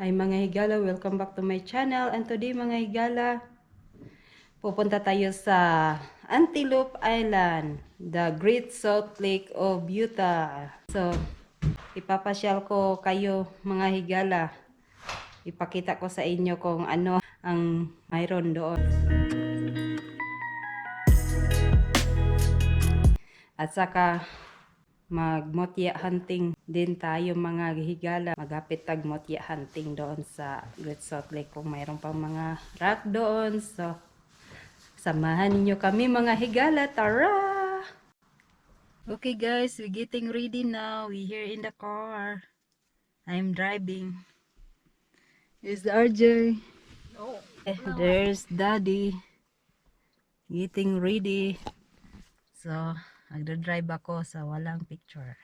Hi mga higala, welcome back to my channel. And today mga higala, pupunta tayo sa Antelope Island, the Great Salt Lake of Utah. So, ipapasyal ko kayo mga higala. Ipakita ko sa inyo kung ano ang mayroon doon. At saka, mag-mutya hunting din tayo mga higala. Magapit tag mutya hunting doon sa Great Salt Lake kung mayroon pang mga rock doon. So, samahan niyo kami mga higala. Tara! Okay guys, we're getting ready now. We're here in the car. I'm driving. Here's RJ. There's Daddy. Getting ready. So, nagdadrive ako sa walang picture.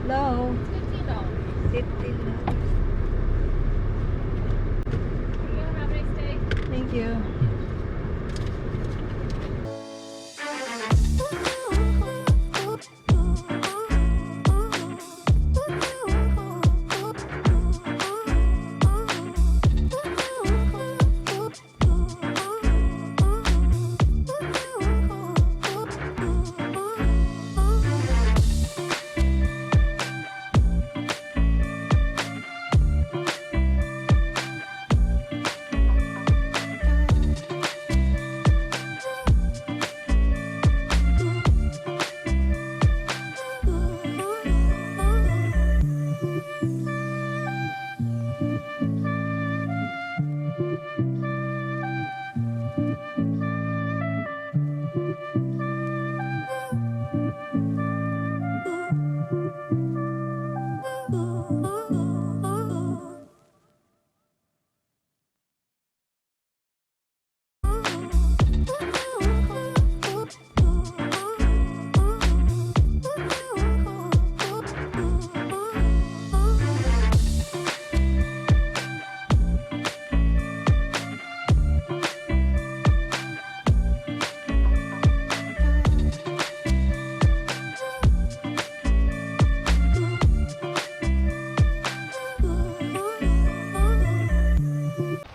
Hello. $50. Thank you.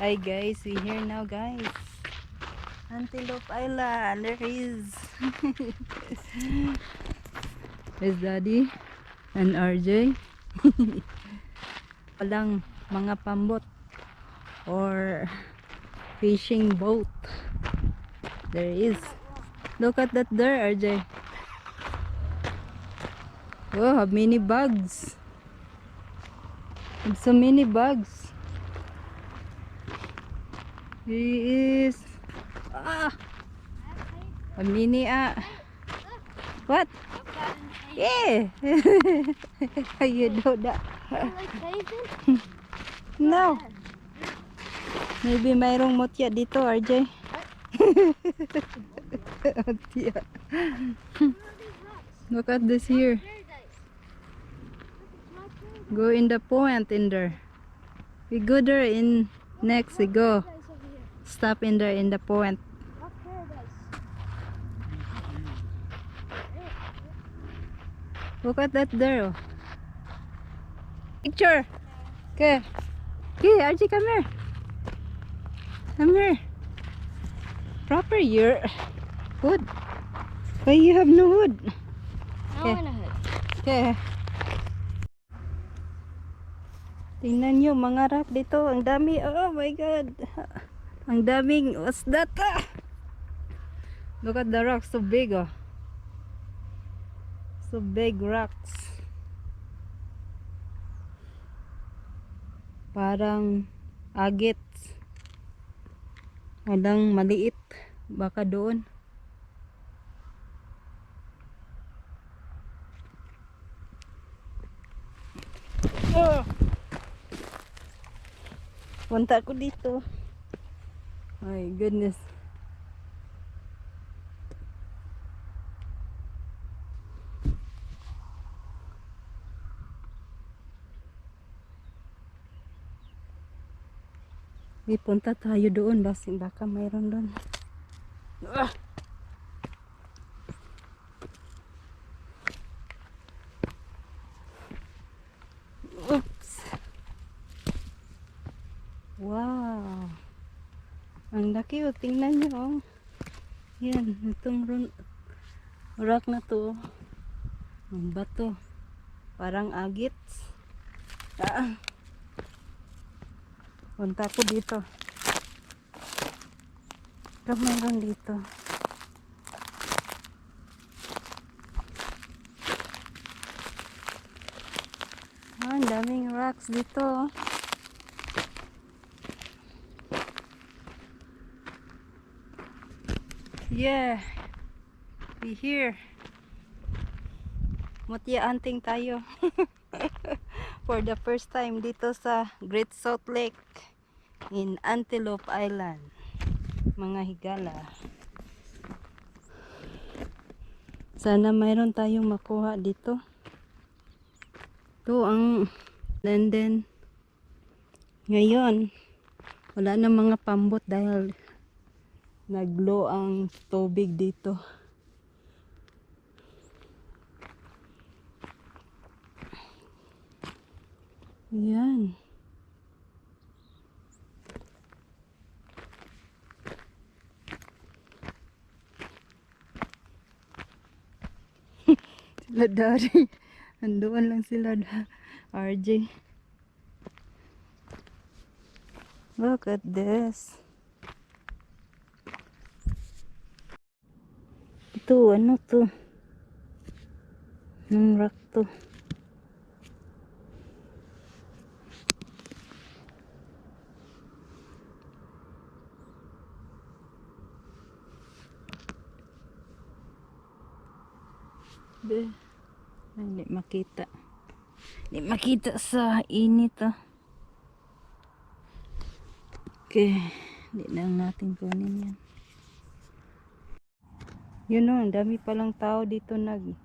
Hi guys, we're here now guys. Antelope Island, there is. There's Daddy and RJ. Walang mga pambot or fishing boat. There is. Look at that there, RJ. Wow, many bugs. So many bugs. He is a mini what? Yeah. You do that. No. Maybe mayroong mutya dito, RJ. Mutya. Look at this here. Go in the point in there. We go there in next. We go. Stop in there in the point. Look at that there. Oh. Picture. Okay. Okay, Archie, come here. Come here. Proper your hood. Why you have no hood? I want a hood. Okay. Tingnan nyo mga rock dito. Ang dami. Oh my God. Ang daming. What's that? Ah! Look at the rocks. So big oh. So big rocks. Parang agit. Walang maliit. Baka doon. Oh! Punta ko dito. My goodness. Punta tayo doon. Baka mayroon doon. Ah! Oops. Wow. Ang laki oh. Tingnan nyo oh. Yan. Itong rock na to. Ang bato. Parang agit. Ah. Punta ko dito. Ito mayroon dito. Ah, ang daming rocks dito. Yeah. We here. Mutyahunting tayo. For the first time dito sa Great Salt Lake in Antelope Island. Mga higala. Sana mayroon tayong makuha dito. Ito ang and then ngayon wala na mga pambot dahil naglo ang tubig dito. Yan. Sila dari. Andoon lang sila RJ. Look at this. Ito, ano to? Anong rock to? Hindi makita. Hindi makita sa init ah. Okay. Hindi lang natin kunin yan. Yun o, ang dami palang tao dito naglalakad.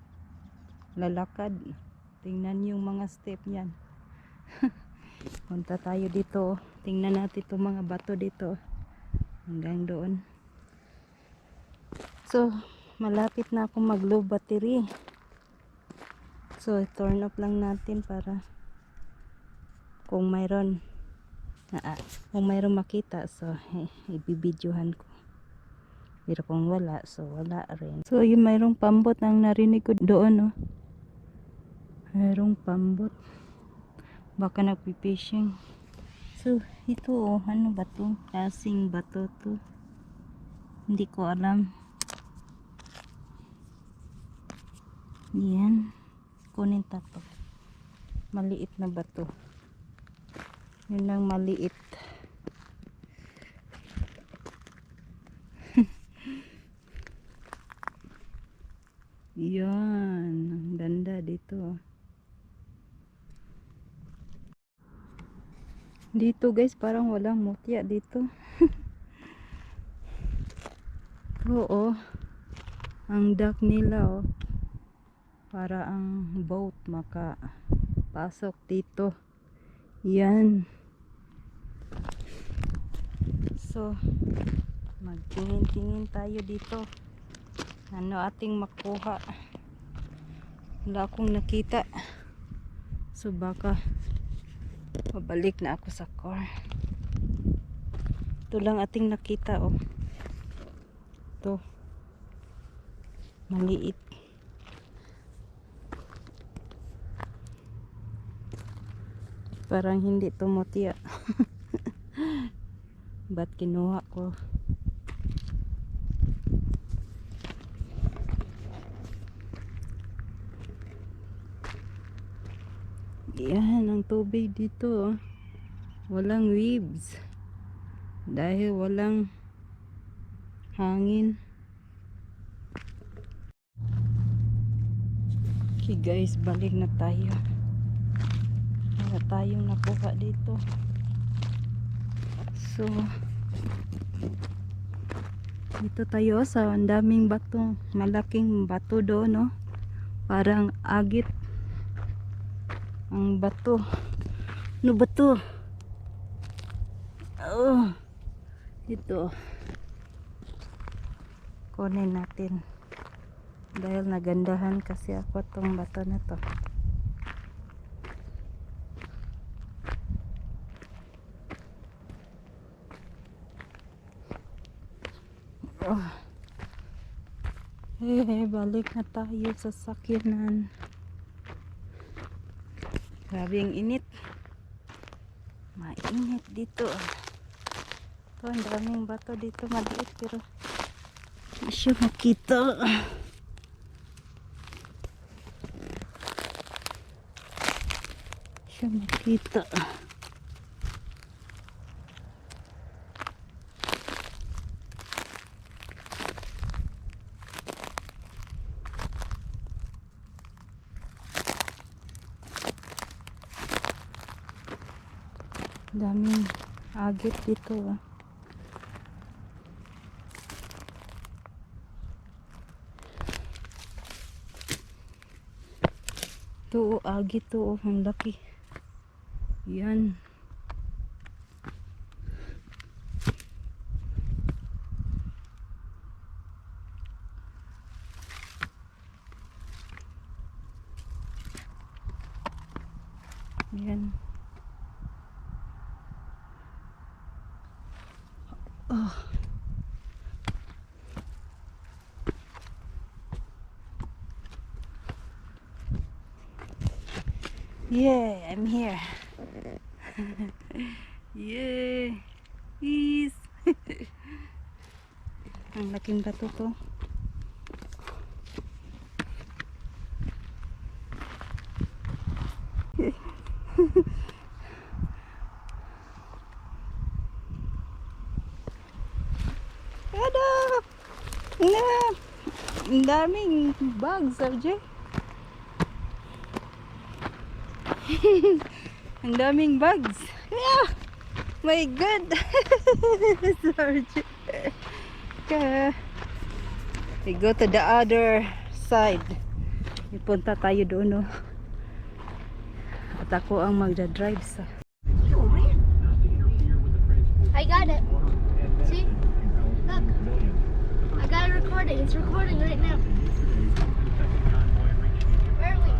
Tingnan yung mga step yan. Punta tayo dito. Tingnan natin itong mga bato dito. Hanggang doon. So, malapit na ako mag-low battery. So, turn off lang natin para kung mayroon makita. So, ibibidyohan ko. Pero kung wala, so wala rin. So, yung mayroong pambot ang narinig ko doon, oh. Mayroong pambot. Baka nagpipishing. So, ito, oh. Ano ba to? Klaseng bato to. Hindi ko alam. Yan. Kunin tato. Maliit na bato. Yun ang maliit. Yan. Ang ganda dito. Dito guys, parang walang mutya dito. Oo. Ang dark nila oh. para ang boat makapasok dito. Yan. So magtingin-tingin tayo dito. Ano ating makuha? Wala akong nakita. So baka pabalik na ako sa car. Ito lang ating nakita, oh. Ito. Maliit. Parang hindi to mutya. Ba't kinuha ko? Yan ang tubig dito, oh. Walang waves dahil walang hangin. Okay guys, balik na tayo. Wala tayong nakuha dito. So dito tayo sa ang daming bato, malaking bato doon, no? Parang agit ang bato. Ano ba to? Oh, ito kunin natin dahil nagandahan kasi ako tong bato na to. Oh. Balik na tayo sa sakyanan. Grabe ang init. Mainit dito. Ito, ang daming bato dito. Maliit pero hindi siya makita. Siya makita. Daming agit dito, ah. Ito, agit to, oh, ang laki. Yan. Yan. Oh. Yeah, I'm here. Yeah. Yes. Ang laking bato to. Ada. Na. Ang daming bugs, RJ. Ang daming bugs. Yeah. My God. Sorry. Okay. We go to the other side. Ipunta tayo doon, no. At ako ang magdadrive sa. I got it. See? Look. I got it recording. It's recording right now. Where are we?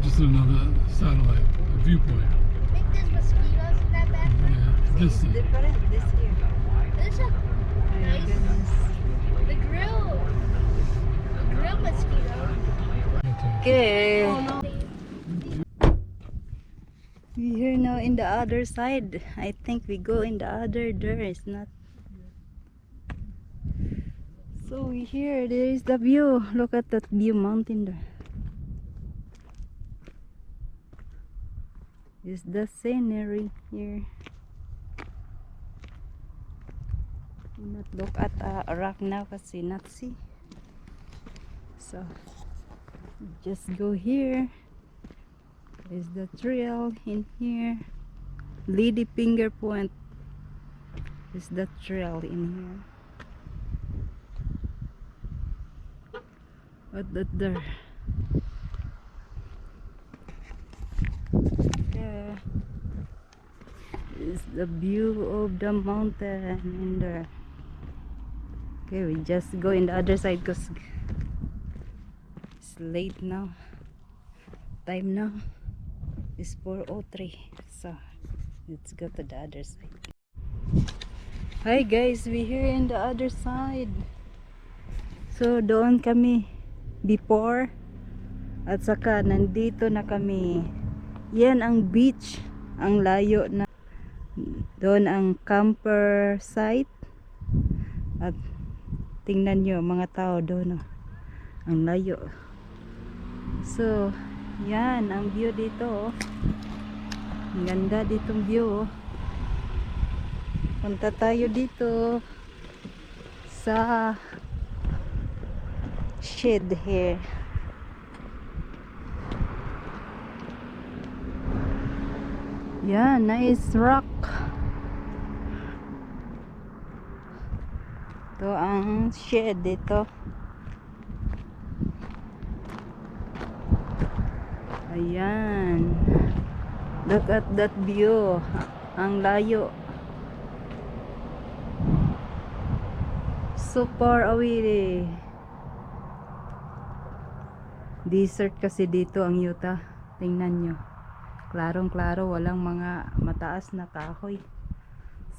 Just another satellite viewpoint. I think there's mosquitoes in that background. Yeah, this Different this year. There's a nice. The grill mosquito. Okay. Oh no. We're now in the other side. I think we go in the other door. It's not. So here, there is the view. Look at that view mountain there. Is the scenery here. Do not look at a rock now kasi not see. So just go here. Is the trail in here. Lady Finger Point is the trail in here. What that there? There is the view of the mountain in there. Okay, we just go in the other side because it's late now. Time now is 4:03, so let's go to the other side. Hi guys, we here in the other side. So doon kami before at saka nandito na kami. Yan ang beach, ang layo na. Doon ang camper site at tingnan nyo mga tao doon, oh. Ang layo. So yan ang view dito, oh. Ang ganda ditong view, oh. Punta tayo dito sa shed here. Yan, nice rock. Ito ang shed dito. Ayan. Look at that view. Ang layo. So far away. Desert kasi dito ang Utah. Tingnan nyo. Klarong-klaro, walang mga mataas na kahoy.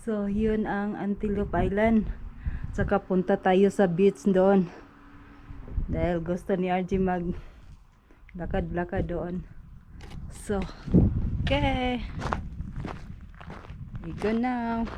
So, yun ang Antelope Island. Saka punta tayo sa beach doon. Dahil gusto ni RG mag lakad-lakad doon. So, okay. We go now.